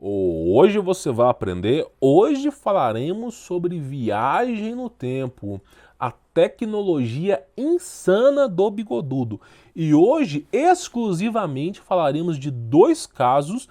Hoje você vai aprender. Hoje falaremos sobre viagem no tempo, a tecnologia insana do Bigodudo. E hoje, exclusivamente, falaremos de dois casos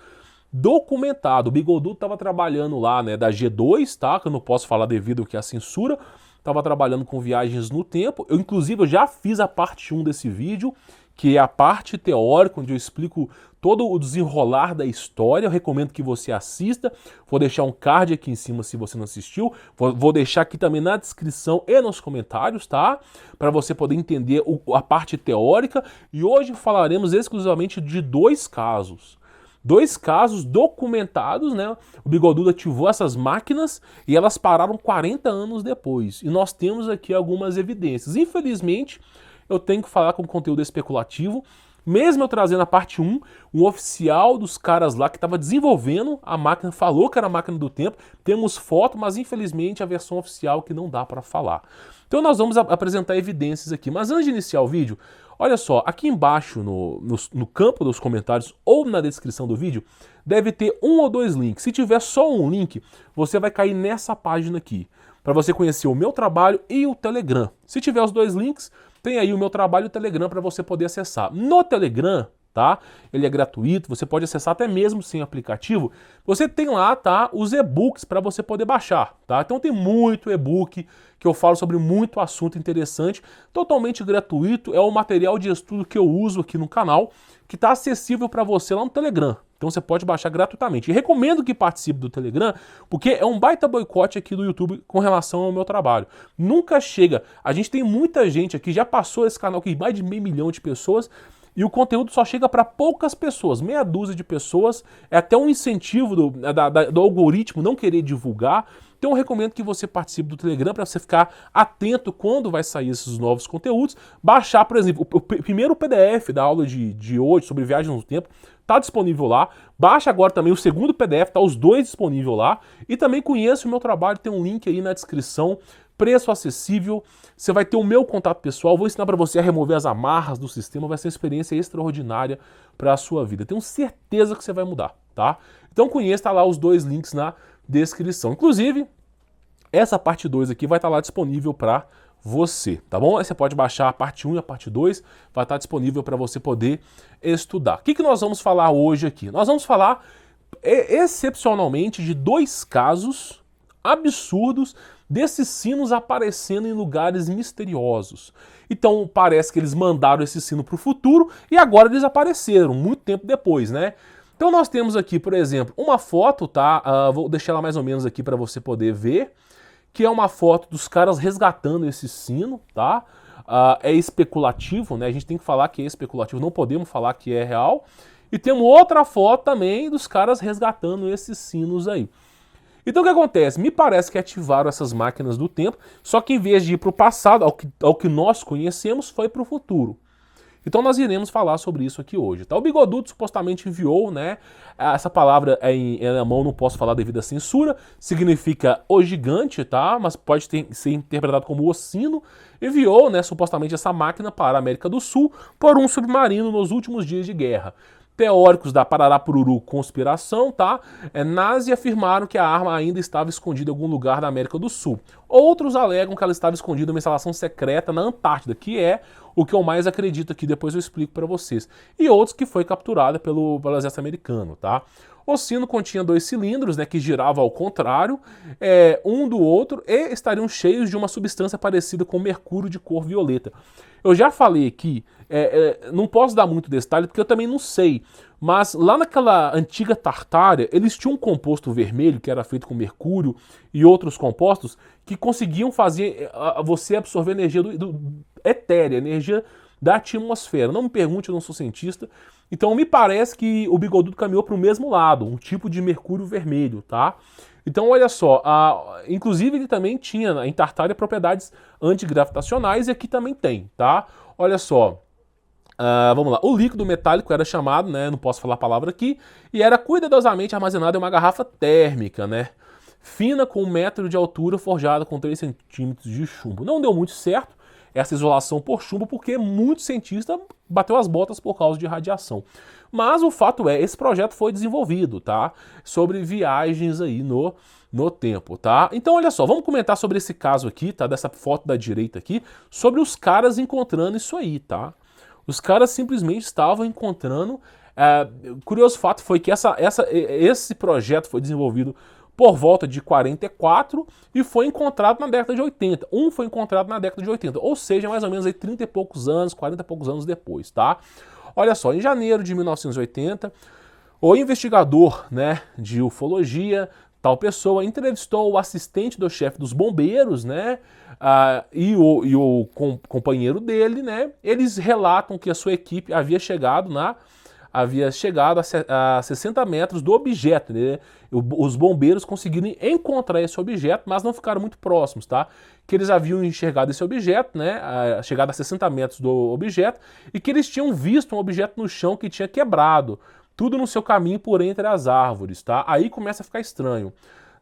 documentados. O Bigodudo estava trabalhando lá, né, da G2, tá? Que eu não posso falar devido à censura. Estava trabalhando com viagens no tempo. Inclusive, eu já fiz a parte 1 desse vídeo, que é a parte teórica, onde eu explico todo o desenrolar da história. Eu recomendo que você assista. Vou deixar um card aqui em cima se você não assistiu. Vou deixar aqui também na descrição e nos comentários, tá? Para você poder entender a parte teórica. E hoje falaremos exclusivamente de dois casos. Dois casos documentados, né? O Bigodudo ativou essas máquinas e elas pararam 40 anos depois. E nós temos aqui algumas evidências. Infelizmente, eu tenho que falar com conteúdo especulativo. Mesmo eu trazendo a parte 1, um oficial dos caras lá que estava desenvolvendo a máquina falou que era a máquina do tempo. Temos foto, mas infelizmente a versão oficial que não dá para falar. Então nós vamos apresentar evidências aqui. Mas antes de iniciar o vídeo, olha só, aqui embaixo no campo dos comentários ou na descrição do vídeo, deve ter um ou dois links. Se tiver só um link, você vai cair nessa página aqui, para você conhecer o meu trabalho e o Telegram. Se tiver os dois links, tem aí o meu trabalho e o Telegram para você poder acessar. No Telegram, tá? Ele é gratuito, você pode acessar até mesmo sem aplicativo. Você tem lá, tá, os e-books para você poder baixar, tá? Então tem muito e-book que eu falo sobre muito assunto interessante, totalmente gratuito, é o material de estudo que eu uso aqui no canal, que está acessível para você lá no Telegram. Então você pode baixar gratuitamente. E recomendo que participe do Telegram, porque é um baita boicote aqui do YouTube com relação ao meu trabalho. Nunca chega. A gente tem muita gente aqui, já passou esse canal aqui, mais de 500 mil de pessoas, e o conteúdo só chega para poucas pessoas, meia dúzia de pessoas. É até um incentivo do algoritmo não querer divulgar. Então eu recomendo que você participe do Telegram para você ficar atento quando vai sair esses novos conteúdos. Baixar, por exemplo, o primeiro PDF da aula de hoje sobre viagens no tempo está disponível lá. Baixa agora também o segundo PDF, tá os dois disponíveis lá. E também conheça o meu trabalho, tem um link aí na descrição. Preço acessível, você vai ter o meu contato pessoal, vou ensinar para você a remover as amarras do sistema, vai ser uma experiência extraordinária para a sua vida. Tenho certeza que você vai mudar, tá? Então conheça, tá lá os dois links na descrição. Inclusive, essa parte 2 aqui vai estar lá disponível para você, tá bom? Aí você pode baixar a parte 1 e a parte 2, vai estar disponível para você poder estudar. O que nós vamos falar hoje aqui? Nós vamos falar excepcionalmente de dois casos absurdos desses sinos aparecendo em lugares misteriosos. Então parece que eles mandaram esse sino para o futuro e agora eles apareceram, muito tempo depois, né? Então nós temos aqui, por exemplo, uma foto, tá? Vou deixar ela mais ou menos aqui para você poder ver, que é uma foto dos caras resgatando esse sino, tá? É especulativo, né? A gente tem que falar que é especulativo, não podemos falar que é real. E temos outra foto também dos caras resgatando esses sinos aí. Então o que acontece? Me parece que ativaram essas máquinas do tempo, só que em vez de ir para o passado, ao que nós conhecemos, foi para o futuro. Então nós iremos falar sobre isso aqui hoje. Tá? O Bigodudo supostamente enviou, né? Essa palavra em alemão não posso falar devido à censura, significa o gigante, tá? Mas pode ser interpretado como o sino. Enviou, né, supostamente essa máquina para a América do Sul por um submarino nos últimos dias de guerra. Teóricos da Parará-Pururu conspiração, tá? Nazi afirmaram que a arma ainda estava escondida em algum lugar da América do Sul. Outros alegam que ela estava escondida em uma instalação secreta na Antártida, que é o que eu mais acredito aqui, depois eu explico para vocês. E outros que foi capturada pelo exército americano, tá? O sino continha dois cilindros, né, que giravam ao contrário, um do outro, e estariam cheios de uma substância parecida com mercúrio de cor violeta. Eu já falei aqui, não posso dar muito detalhe porque eu também não sei, mas lá naquela antiga Tartária, eles tinham um composto vermelho que era feito com mercúrio e outros compostos que conseguiam fazer você absorver energia etérea, energia da atmosfera. Não me pergunte, eu não sou cientista. Então me parece que o Bigodudo caminhou para o mesmo lado, um tipo de mercúrio vermelho, tá? Então olha só, inclusive ele também tinha em Tartária propriedades antigravitacionais e aqui também tem, tá? Olha só, vamos lá, o líquido metálico era chamado, né, não posso falar a palavra aqui, e era cuidadosamente armazenado em uma garrafa térmica, né? Fina com 1 metro de altura, forjada com 3 centímetros de chumbo. Não deu muito certo essa isolação por chumbo, porque muito cientista bateu as botas por causa de radiação. Mas o fato é, esse projeto foi desenvolvido, tá? Sobre viagens aí no tempo, tá? Então, olha só, vamos comentar sobre esse caso aqui, tá? Dessa foto da direita aqui, sobre os caras encontrando isso aí, tá? Os caras simplesmente estavam encontrando. Curioso fato foi que esse projeto foi desenvolvido por volta de 44 e foi encontrado na década de 80. Um foi encontrado na década de 80, ou seja, mais ou menos aí 30 e poucos anos, 40 e poucos anos depois, tá? Olha só, em janeiro de 1980, o investigador, né, de ufologia, tal pessoa, entrevistou o assistente do chefe dos bombeiros, né, e o companheiro dele, né. Eles relatam que a sua equipe havia chegado a 60 metros do objeto, né? Os bombeiros conseguiram encontrar esse objeto, mas não ficaram muito próximos, tá? Que eles haviam enxergado esse objeto, né? Chegado a 60 metros do objeto, e que eles tinham visto um objeto no chão que tinha quebrado. Tudo no seu caminho por entre as árvores, tá? Aí começa a ficar estranho,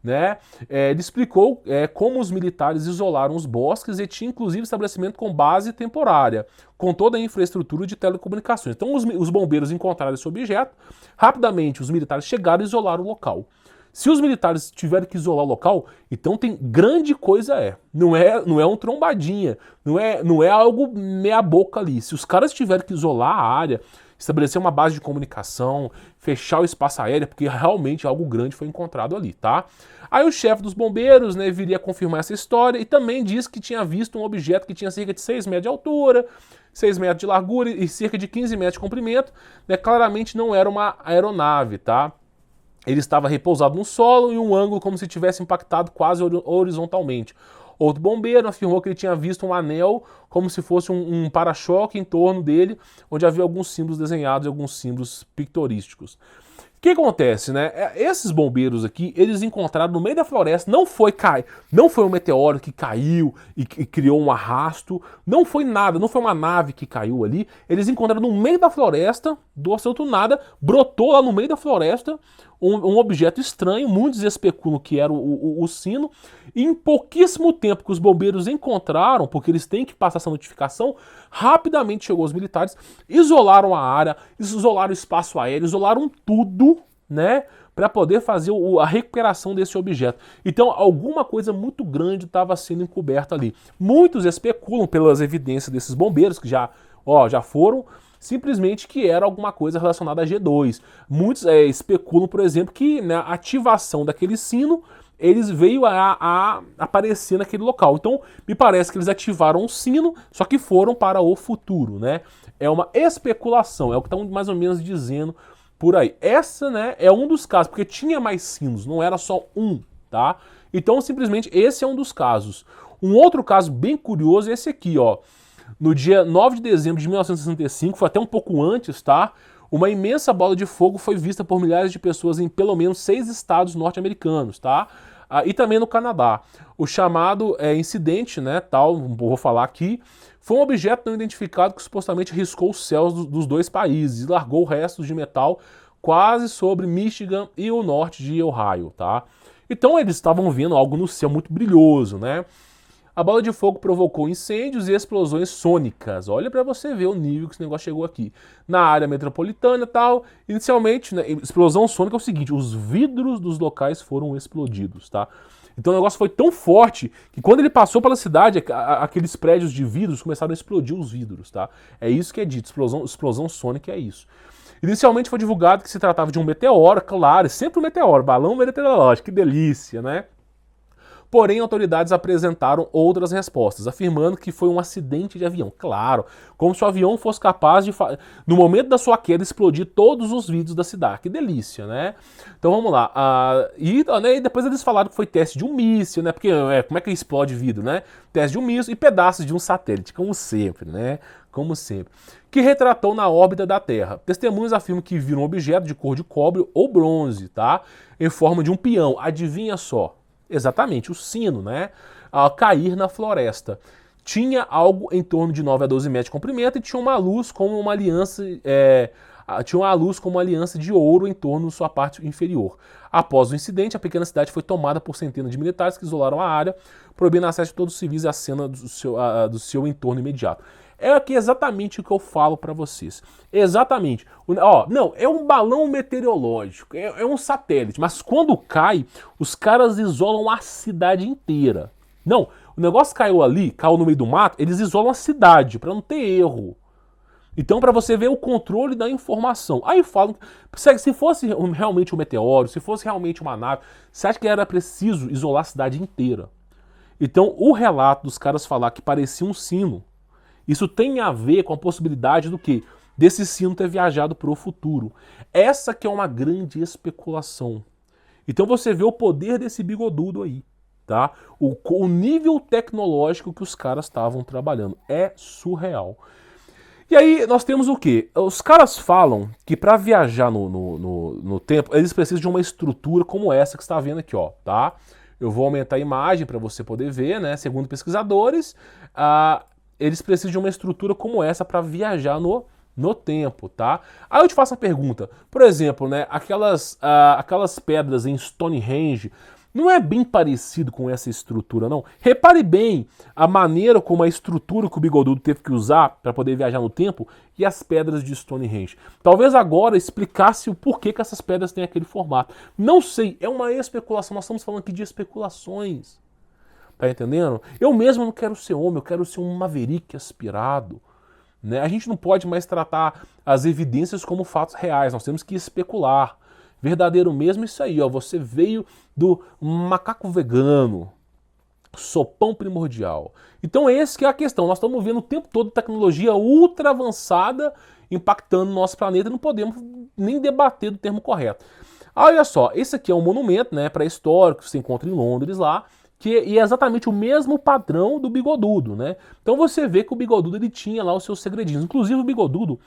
né? Ele explicou como os militares isolaram os bosques e tinha inclusive estabelecimento com base temporária, com toda a infraestrutura de telecomunicações. Então os bombeiros encontraram esse objeto, rapidamente os militares chegaram e isolaram o local. Se os militares tiveram que isolar o local, então tem grande coisa não é um trombadinha, não é algo meia boca ali. Se os caras tiveram que isolar a área, estabelecer uma base de comunicação, fechar o espaço aéreo, porque realmente algo grande foi encontrado ali, tá? Aí o chefe dos bombeiros, né, viria a confirmar essa história e também disse que tinha visto um objeto que tinha cerca de 6 metros de altura, 6 metros de largura e cerca de 15 metros de comprimento, né? Claramente não era uma aeronave, tá? Ele estava repousado no solo em um ângulo como se tivesse impactado quase horizontalmente. Outro bombeiro afirmou que ele tinha visto um anel como se fosse um para-choque em torno dele, onde havia alguns símbolos desenhados e alguns símbolos pictorísticos. O que acontece, né? Esses bombeiros aqui, eles encontraram no meio da floresta, não foi um meteoro que caiu e criou um arrasto, não foi nada, não foi uma nave que caiu ali, eles encontraram no meio da floresta, do absoluto nada, brotou lá no meio da floresta um objeto estranho, muitos especulam que era o sino, e em pouquíssimo tempo que os bombeiros encontraram, porque eles têm que passar essa notificação, rapidamente chegou os militares, isolaram a área, isolaram o espaço aéreo, isolaram tudo, né, para poder fazer a recuperação desse objeto. Então, alguma coisa muito grande estava sendo encoberta ali. Muitos especulam pelas evidências desses bombeiros, que já foram, simplesmente que era alguma coisa relacionada a G2. Muitos especulam, por exemplo, que na ativação daquele sino, eles veio a aparecer naquele local. Então, me parece que eles ativaram o sino, só que foram para o futuro, né? É uma especulação, é o que estão mais ou menos dizendo por aí. Essa, né, é um dos casos, porque tinha mais sinos, não era só um, tá? Então, simplesmente, esse é um dos casos. Um outro caso bem curioso é esse aqui, ó. No dia 9 de dezembro de 1965, foi até um pouco antes, tá? Uma imensa bola de fogo foi vista por milhares de pessoas em pelo menos 6 estados norte-americanos, tá? E também no Canadá. O chamado incidente, né, tal, vou falar aqui, foi um objeto não identificado que supostamente riscou os céus dos dois países e largou restos de metal quase sobre Michigan e o norte de Ohio, tá? Então eles estavam vendo algo no céu muito brilhoso, né? A bola de fogo provocou incêndios e explosões sônicas. Olha para você ver o nível que esse negócio chegou aqui. Na área metropolitana e tal, inicialmente, né, explosão sônica é o seguinte, os vidros dos locais foram explodidos, tá? Então o negócio foi tão forte que quando ele passou pela cidade, aqueles prédios de vidros começaram a explodir os vidros, tá? É isso que é dito, explosão sônica é isso. Inicialmente foi divulgado que se tratava de um meteoro, claro, sempre um meteoro, balão meteorológico, que delícia, né? Porém, autoridades apresentaram outras respostas, afirmando que foi um acidente de avião. Claro, como se o avião fosse capaz de, no momento da sua queda, explodir todos os vidros da cidade. Que delícia, né? Então vamos lá. E depois eles falaram que foi teste de um míssil, né? Porque como é que explode vidro, né? Teste de um míssil e pedaços de um satélite, como sempre, né? Como sempre. Que retratou na órbita da Terra. Testemunhas afirmam que viram um objeto de cor de cobre ou bronze, tá? Em forma de um peão. Adivinha só? Exatamente, o sino, né? Cair na floresta. Tinha algo em torno de 9 a 12 metros de comprimento e tinha uma luz como uma aliança, de ouro em torno de sua parte inferior. Após o incidente, a pequena cidade foi tomada por centenas de militares que isolaram a área, proibindo acesso de todos os civis à cena do seu entorno imediato. É aqui exatamente o que eu falo para vocês. Exatamente. Ó, não, é um balão meteorológico, é um satélite, mas quando cai, os caras isolam a cidade inteira. Não, o negócio caiu ali, caiu no meio do mato, eles isolam a cidade para não ter erro. Então, para você ver o controle da informação. Aí falam, se fosse realmente um meteoro, se fosse realmente uma nave, você acha que era preciso isolar a cidade inteira? Então, o relato dos caras falar que parecia um sino, isso tem a ver com a possibilidade do quê? Desse sino ter viajado para o futuro. Essa que é uma grande especulação. Então você vê o poder desse bigodudo aí, tá? O nível tecnológico que os caras estavam trabalhando é surreal. E aí nós temos o quê? Os caras falam que para viajar no tempo, eles precisam de uma estrutura como essa que você está vendo aqui, ó, tá? Eu vou aumentar a imagem para você poder ver, né? Segundo pesquisadores, eles precisam de uma estrutura como essa para viajar no tempo, tá? Aí eu te faço uma pergunta. Por exemplo, né? Aquelas pedras em Stonehenge, não é bem parecido com essa estrutura, não. Repare bem a maneira como a estrutura que o Bigodudo teve que usar para poder viajar no tempo e as pedras de Stonehenge. Talvez agora explicasse o porquê que essas pedras têm aquele formato. Não sei, é uma especulação. Nós estamos falando aqui de especulações. Tá entendendo? Eu mesmo não quero ser homem, eu quero ser um maverick aspirado. Né? A gente não pode mais tratar as evidências como fatos reais, nós temos que especular. Verdadeiro mesmo isso aí, ó. Você veio do macaco vegano, sopão primordial. Então essa que é a questão. Nós estamos vendo o tempo todo tecnologia ultra avançada impactando o nosso planeta e não podemos nem debater do termo correto. Olha só, esse aqui é um monumento, né, pré-histórico que se encontra em Londres lá, e é exatamente o mesmo padrão do Bigodudo, né? Então você vê que o Bigodudo ele tinha lá os seus segredinhos. Inclusive o Bigodudo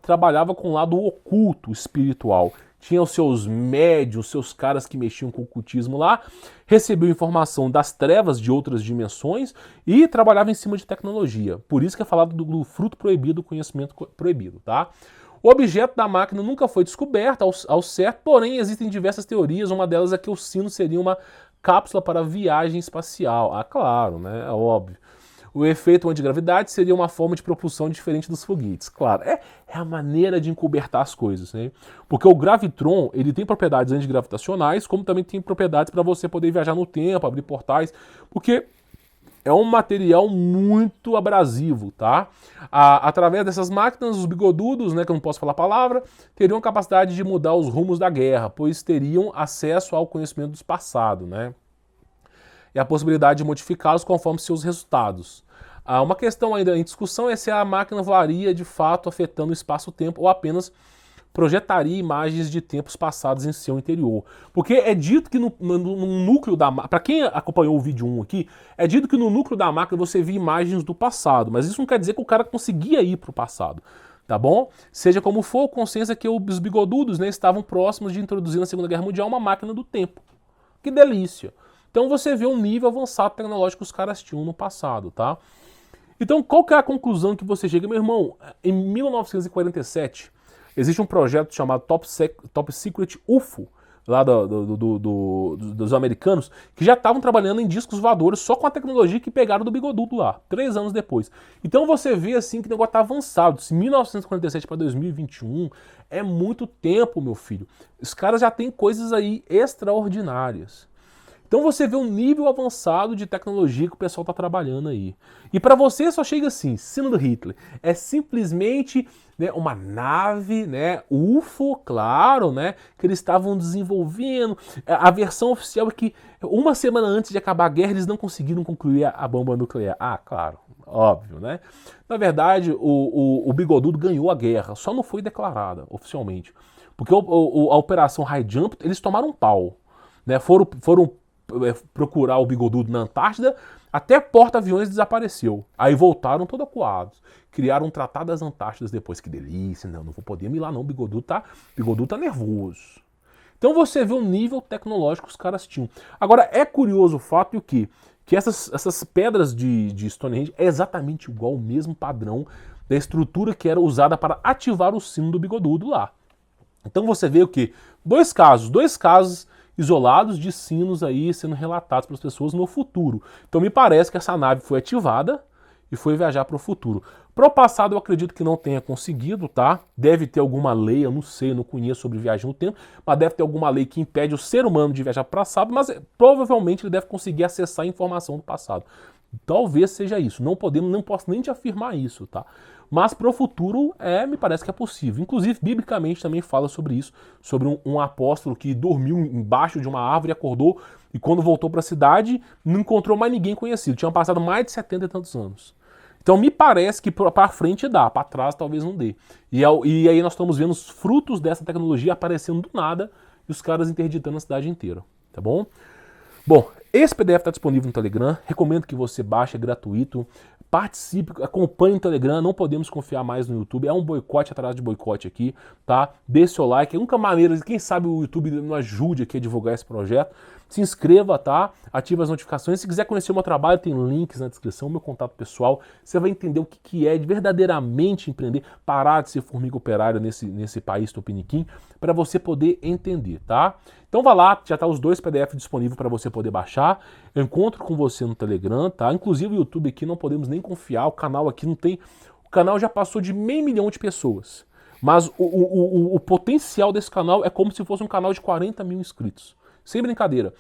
trabalhava com o lado oculto, espiritual. Tinha os seus médios, os seus caras que mexiam com o ocultismo lá, recebeu informação das trevas de outras dimensões e trabalhava em cima de tecnologia. Por isso que é falado do fruto proibido, do conhecimento proibido, tá? O objeto da máquina nunca foi descoberto ao certo, porém existem diversas teorias. Uma delas é que o sino seria uma cápsula para viagem espacial. Ah, claro, né? É óbvio. O efeito antigravidade seria uma forma de propulsão diferente dos foguetes. Claro, é a maneira de encobertar as coisas, né? Porque o gravitron, ele tem propriedades antigravitacionais, como também tem propriedades para você poder viajar no tempo, abrir portais, porque é um material muito abrasivo, tá? Através dessas máquinas, os bigodudos, né, que eu não posso falar a palavra, teriam a capacidade de mudar os rumos da guerra, pois teriam acesso ao conhecimento do passado, né? E a possibilidade de modificá-los conforme seus resultados. Uma questão ainda em discussão é se a máquina voaria de fato afetando o espaço-tempo ou apenas projetaria imagens de tempos passados em seu interior. Porque é dito que no núcleo da máquina, para quem acompanhou o vídeo 1 aqui, é dito que no núcleo da máquina você via imagens do passado, mas isso não quer dizer que o cara conseguia ir para o passado. Tá bom? Seja como for, o consenso é que os bigodudos, né, estavam próximos de introduzir na Segunda Guerra Mundial uma máquina do tempo. Que delícia! Então você vê o nível avançado tecnológico que os caras tinham no passado, tá? Então qual que é a conclusão que você chega? Meu irmão, em 1947, existe um projeto chamado Top Secret UFO, lá dos americanos, que já estavam trabalhando em discos voadores só com a tecnologia que pegaram do Bigodudo lá, 3 anos depois. Então você vê assim que o negócio está avançado. Se 1947 para 2021 é muito tempo, meu filho. Os caras já têm coisas aí extraordinárias. Então você vê um nível avançado de tecnologia que o pessoal está trabalhando aí. E para você só chega assim, sino do Hitler. É simplesmente, né, uma nave, né, UFO, claro, né, que eles estavam desenvolvendo. A versão oficial é que uma semana antes de acabar a guerra eles não conseguiram concluir a bomba nuclear. Ah, claro, óbvio, né? Na verdade, o Bigodudo ganhou a guerra, só não foi declarada oficialmente. Porque a Operação High Jump, eles tomaram um pau. Né, foram procurar o Bigodudo na Antártida, até porta-aviões desapareceu. Aí voltaram todos acuados. Criaram um Tratado das Antártidas depois. Que delícia, não vou poder ir lá não, o Bigodudo tá nervoso. Então você vê o nível tecnológico que os caras tinham. Agora, é curioso o fato que essas pedras de Stonehenge é exatamente igual ao mesmo padrão da estrutura que era usada para ativar o sino do Bigodudo lá. Então você vê o quê? Dois casos isolados de sinos aí sendo relatados para as pessoas no futuro. Então me parece que essa nave foi ativada e foi viajar para o futuro. Para o passado eu acredito que não tenha conseguido, tá? Deve ter alguma lei, eu não sei, eu não conheço sobre viagem no tempo, mas deve ter alguma lei que impede o ser humano de viajar para o passado, mas provavelmente ele deve conseguir acessar a informação do passado. Talvez seja isso. Não posso nem te afirmar isso, tá? Mas para o futuro, me parece que é possível. Inclusive, biblicamente também fala sobre isso, sobre um apóstolo que dormiu embaixo de uma árvore e acordou, e quando voltou para a cidade, não encontrou mais ninguém conhecido. Tinham passado mais de 70 e tantos anos. Então me parece que para frente dá, para trás talvez não dê. E aí nós estamos vendo os frutos dessa tecnologia aparecendo do nada e os caras interditando a cidade inteira, tá bom? Bom, esse PDF está disponível no Telegram, recomendo que você baixe, é gratuito, participe, acompanhe o Telegram, não podemos confiar mais no YouTube, é um boicote atrás de boicote aqui, tá? Dê seu like, é a única maneira, quem sabe o YouTube nos ajude aqui a divulgar esse projeto. Se inscreva, tá? Ative as notificações. Se quiser conhecer o meu trabalho, tem links na descrição, meu contato pessoal. Você vai entender o que é de verdadeiramente empreender, parar de ser formiga operária nesse país tupiniquim, para você poder entender, tá? Então vá lá, já tá os 2 PDFs disponíveis para você poder baixar. Eu encontro com você no Telegram, tá? Inclusive o YouTube aqui não podemos nem confiar, o canal aqui não tem... O canal já passou de 500 mil de pessoas. Mas o potencial desse canal é como se fosse um canal de 40 mil inscritos. Sem brincadeira.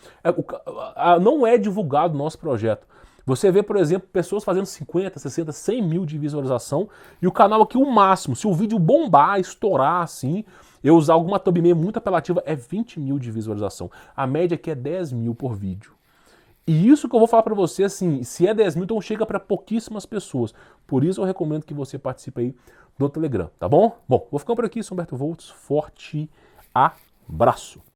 Não é divulgado o nosso projeto. Você vê, por exemplo, pessoas fazendo 50, 60, 100 mil de visualização e o canal aqui o máximo, se o vídeo bombar, estourar assim, eu usar alguma thumbnail muito apelativa, é 20 mil de visualização. A média aqui é 10 mil por vídeo. E isso que eu vou falar pra você, assim, se é 10 mil, então chega para pouquíssimas pessoas. Por isso eu recomendo que você participe aí do Telegram, tá bom? Bom, vou ficando por aqui, sou Humberto Volts, forte abraço.